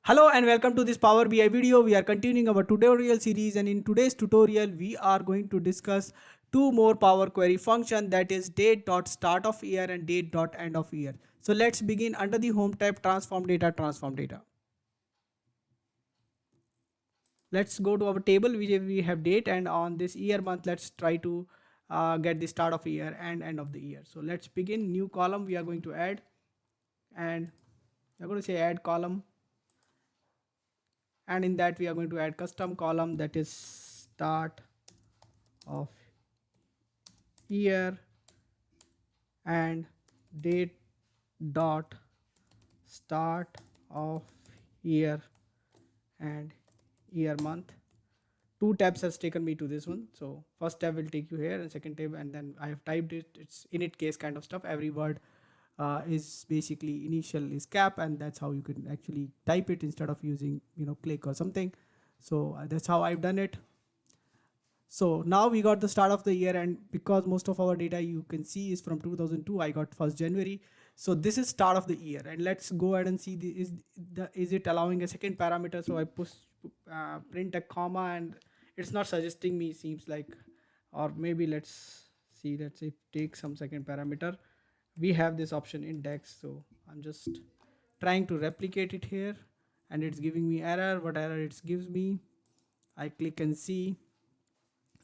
Hello and welcome to this Power BI video. We are continuing our tutorial series, and in today's tutorial we are going to discuss two more Power Query function, that is Date.StartOfYear and Date.EndOfYear. So let's begin. Under the Home tab, transform data, transform data. Let's go to our table. We have date, and on this year month let's try to get the start of year and end of the year. So let's begin. New column we are going to add, and we're going to say add column, and in that we are going to add custom column, that is start of year and date dot start of year and year month. Two tabs has taken me to this one. So first tab will take you here, and second tab, and then I have typed it. It's init case kind of stuff. Every word is basically initial is cap, and that's how you can actually type it instead of using click or something. So that's how I've done it. So now we got the start of the year, and because most of our data you can see is from 2002, I got 1st January. So this is start of the year, and let's go ahead and see is it allowing a second parameter. So I push print a comma, and it's not suggesting me, seems like, or maybe let's see, let's say take some second parameter. We have this option index, so I'm just trying to replicate it here, and it's giving me error. What error it gives me? I click and see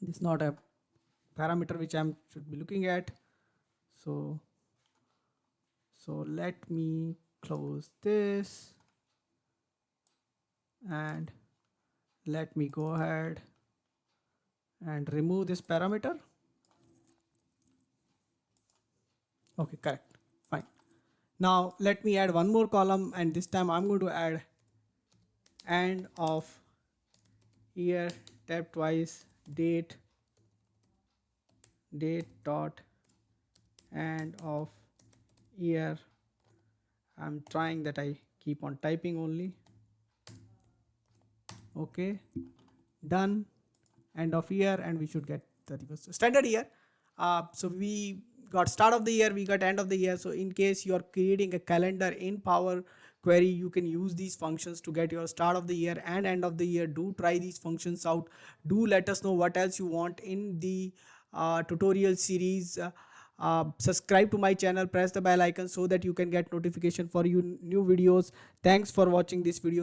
this is not a parameter which I should be looking at. So let me close this, and let me go ahead and remove this parameter. Okay, correct, fine. Now let me add one more column, and this time I'm going to add end of year tab twice, date dot end of year. I'm trying that I keep on typing only. Okay, done. End of year, and we should get 31st standard year. So we got start of the year, we got end of the year. So in case you are creating a calendar in Power Query, you can use these functions to get your start of the year and end of the year. Do try these functions out. Do let us know what else you want in the tutorial series. Subscribe to my channel, press the bell icon so that you can get notification for new videos. Thanks for watching this video.